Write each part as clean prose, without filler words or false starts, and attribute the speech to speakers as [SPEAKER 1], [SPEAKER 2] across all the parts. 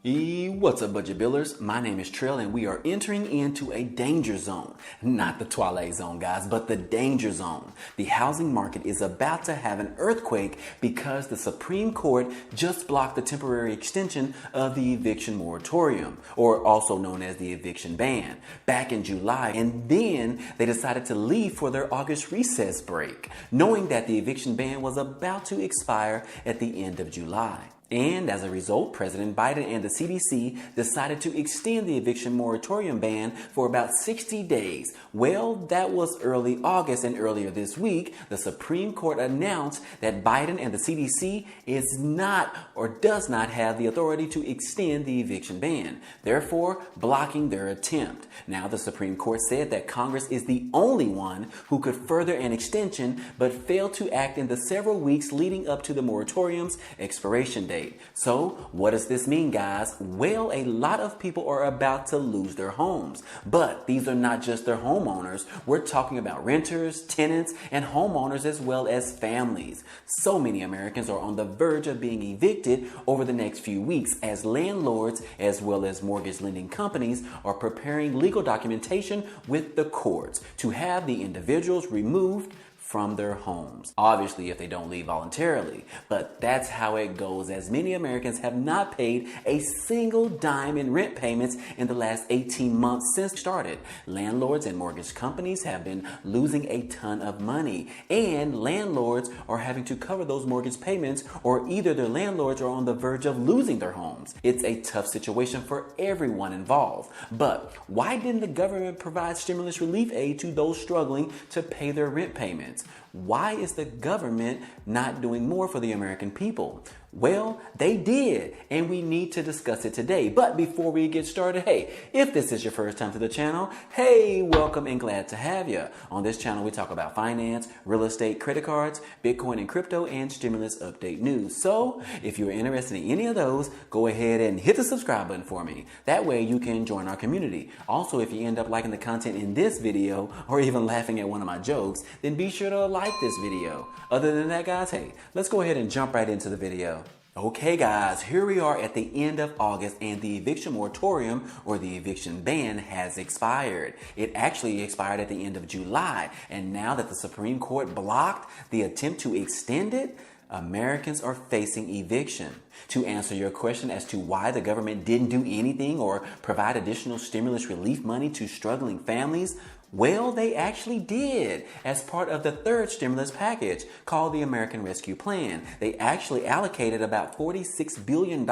[SPEAKER 1] What's up, budget billers? My name is Trell, and we are entering into a danger zone. Not the Twilight Zone, guys, but the danger zone. The housing market is about to have an earthquake because the Supreme Court just blocked the temporary extension of the eviction moratorium, or also known as the eviction ban, back in July. And then they decided to leave for their August recess break, knowing that the eviction ban was about to expire at the end of July. And as a result, President Biden and the CDC decided to extend the eviction moratorium ban for about 60 days. Well, that was early August, and earlier this week, the Supreme Court announced that Biden and the CDC is not or does not have the authority to extend the eviction ban, therefore blocking their attempt. Now, the Supreme Court said that Congress is the only one who could further an extension, but failed to act in the several weeks leading up to the moratorium's expiration date. So what does this mean, guys? Well, a lot of people are about to lose their homes, but these are not just their homeowners. We're talking about renters, tenants, and homeowners, as well as families. So many Americans are on the verge of being evicted over the next few weeks, as landlords as well as mortgage lending companies are preparing legal documentation with the courts to have the individuals removed from their homes. Obviously, if they don't leave voluntarily, but that's how it goes, as many Americans have not paid a single dime in rent payments in the last 18 months since it started. Landlords and mortgage companies have been losing a ton of money, and landlords are having to cover those mortgage payments, or either their landlords are on the verge of losing their homes. It's a tough situation for everyone involved. But why didn't the government provide stimulus relief aid to those struggling to pay their rent payments? Why is the government not doing more for the American people? Well, they did, and we need to discuss it today. But before we get started, hey, if this is your first time to the channel, hey, welcome and glad to have you. On this channel, we talk about finance, real estate, credit cards, Bitcoin and crypto, and stimulus update news. So if you're interested in any of those, go ahead and hit the subscribe button for me. That way you can join our community. Also, if you end up liking the content in this video or even laughing at one of my jokes, then be sure to like this video. Other than that, guys, hey, let's go ahead and jump right into the video. Okay, guys, here we are at the end of August, and the eviction moratorium, or the eviction ban, has expired. It actually expired at the end of July, and now that the Supreme Court blocked the attempt to extend it, Americans are facing eviction. To answer your question as to why the government didn't do anything or provide additional stimulus relief money to struggling families, well, they actually did. As part of the third stimulus package called the American Rescue Plan, they actually allocated about $46 billion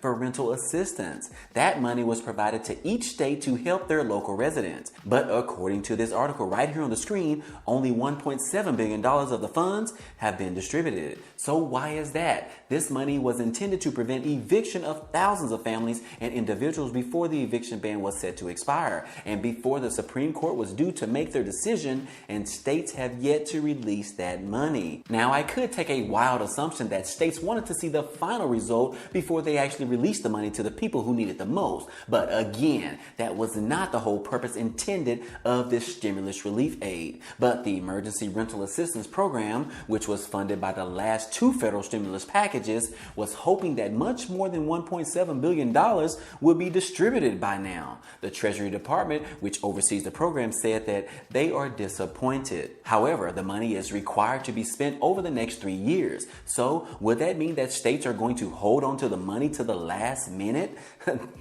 [SPEAKER 1] for rental assistance. That money was provided to each state to help their local residents. But according to this article right here on the screen, only $1.7 billion of the funds have been distributed. So why is that? This money was intended to prevent eviction of thousands of families and individuals before the eviction ban was set to expire, and before the Supreme Court was due to make their decision, and states have yet to release that money. Now, I could take a wild assumption that states wanted to see the final result before they actually released the money to the people who need it the most. But again, that was not the whole purpose intended of this stimulus relief aid. But the Emergency Rental Assistance Program, which was funded by the last two federal stimulus packages, was hoping that much more than $1.7 billion would be distributed by now. The Treasury Department, which oversees the program, said that they are disappointed. However, the money is required to be spent over the next 3 years. So would that mean that states are going to hold on to the money to the last minute?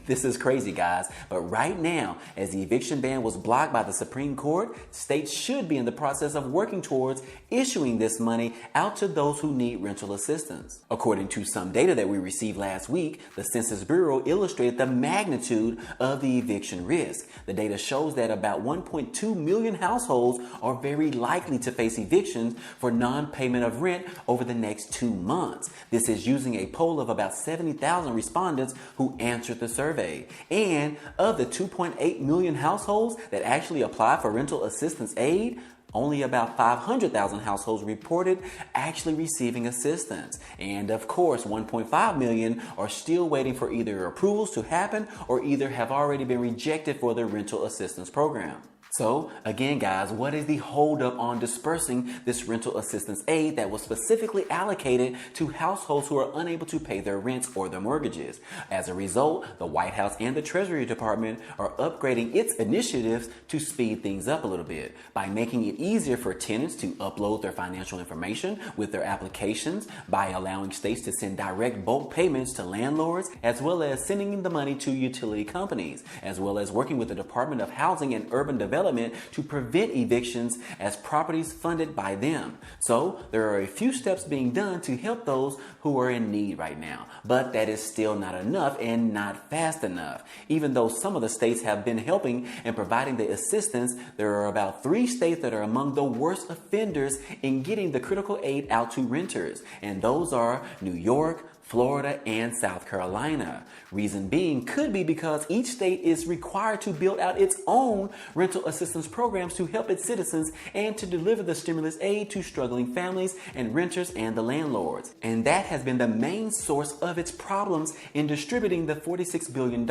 [SPEAKER 1] This is crazy, guys. But right now, as the eviction ban was blocked by the Supreme Court, states should be in the process of working towards issuing this money out to those who need rental assistance. According to some data that we received last week, the Census Bureau illustrated the magnitude of the eviction risk. The data shows that about 1.2 million households are very likely to face evictions for non-payment of rent over the next 2 months. This is using a poll of about 70,000 respondents who answered the survey. And of the 2.8 million households that actually apply for rental assistance aid, only about 500,000 households reported actually receiving assistance. And of course, 1.5 million are still waiting for either approvals to happen or either have already been rejected for their rental assistance program. So again, guys, what is the holdup on dispersing this rental assistance aid that was specifically allocated to households who are unable to pay their rents or their mortgages? As a result, the White House and the Treasury Department are upgrading its initiatives to speed things up a little bit by making it easier for tenants to upload their financial information with their applications, by allowing states to send direct bulk payments to landlords, as well as sending the money to utility companies, as well as working with the Department of Housing and Urban Development to prevent evictions as properties funded by them. So there are a few steps being done to help those who are in need right now, but that is still not enough and not fast enough. Even though some of the states have been helping and providing the assistance, there are about 3 states that are among the worst offenders in getting the critical aid out to renters, and those are New York, Florida, and South Carolina. Reason being could be because each state is required to build out its own rental assistance programs to help its citizens and to deliver the stimulus aid to struggling families and renters and the landlords. And that has been the main source of its problems in distributing the $46 billion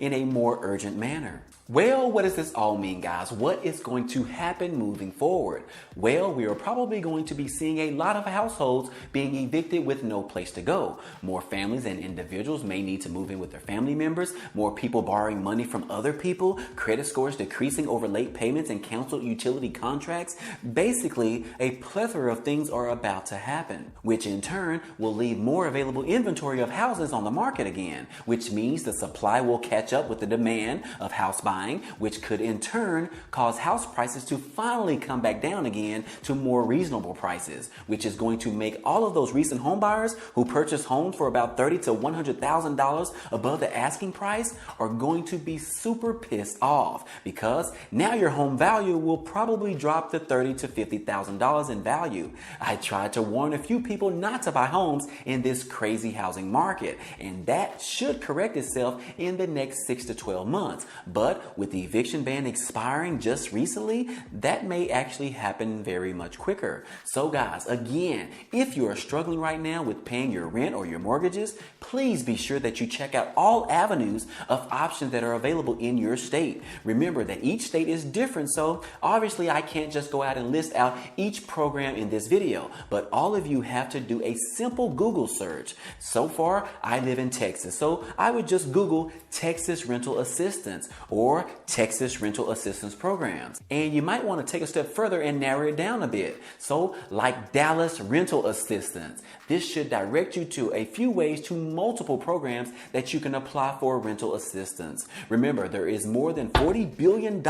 [SPEAKER 1] in a more urgent manner. Well, what does this all mean, guys? What is going to happen moving forward? Well, we are probably going to be seeing a lot of households being evicted with no place to go. More families and individuals may need to move in with their family members, more people borrowing money from other people, credit scores decreasing over late payments and canceled utility contracts. Basically, a plethora of things are about to happen, which in turn will leave more available inventory of houses on the market again, which means the supply will catch up with the demand of house buying, which could in turn cause house prices to finally come back down again to more reasonable prices, which is going to make all of those recent home buyers who purchased homes for about $30,000 to $100,000 above the asking price are going to be super pissed off, because now your home value will probably drop to $30,000 to $50,000 in value. I tried to warn a few people not to buy homes in this crazy housing market, and that should correct itself in the next 6 to 12 months. But with the eviction ban expiring just recently, that may actually happen very much quicker. So guys, again, if you are struggling right now with paying your rent or your mortgages, please be sure that you check out all avenues of options that are available in your state. Remember that each state is different, so obviously I can't just go out and list out each program in this video, but all of you have to do a simple Google search. So far, I live in Texas, so I would just Google Texas rental assistance or Texas rental assistance programs. And you might want to take a step further and narrow it down a bit. So like Dallas rental assistance. This should direct you to a few ways to multiple programs that you can apply for rental assistance. Remember, there is more than $40 billion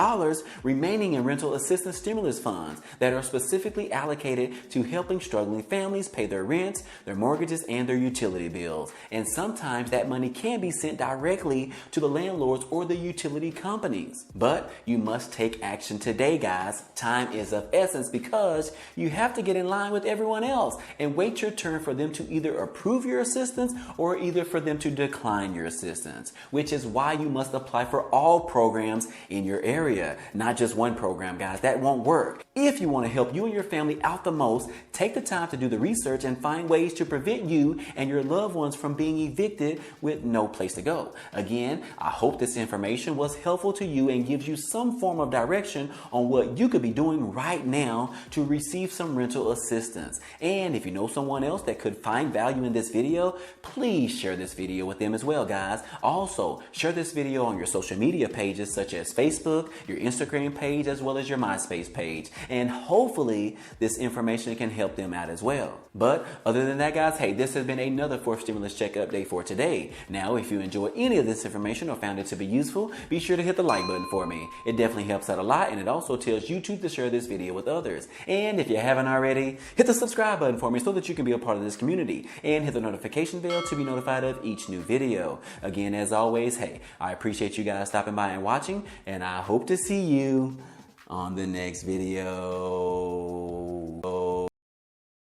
[SPEAKER 1] remaining in rental assistance stimulus funds that are specifically allocated to helping struggling families pay their rents, their mortgages, and their utility bills. And sometimes that money can be sent directly to the landlords or the utility companies. But you must take action today, guys. Time is of essence, because you have to get in line with everyone else and wait your turn for them to either approve your assistance or either for them to decline your assistance, which is why you must apply for all programs in your area, not just one program, guys. That won't work. If you want to help you and your family out the most, take the time to do the research and find ways to prevent you and your loved ones from being evicted with no place to go. Again, I hope this information was helpful to you and gives you some form of direction on what you could be doing right now to receive some rental assistance. And if you know someone else that could find value in this video, please share this video with them as well, guys. Also, share this video on your social media pages such as Facebook, your Instagram page, as well as your MySpace page. And hopefully this information can help them out as well. But other than that, guys, hey, this has been another 4th stimulus check update for today. Now, if you enjoyed any of this information or found it to be useful, be sure to hit the like button for me. It definitely helps out a lot, and it also tells YouTube to share this video with others. And if you haven't already, hit the subscribe button for me so that you can be a part of this community, and hit the notification bell to be notified of each new video. Again, as always, hey, I appreciate you guys stopping by and watching, and I hope to see you on the next video.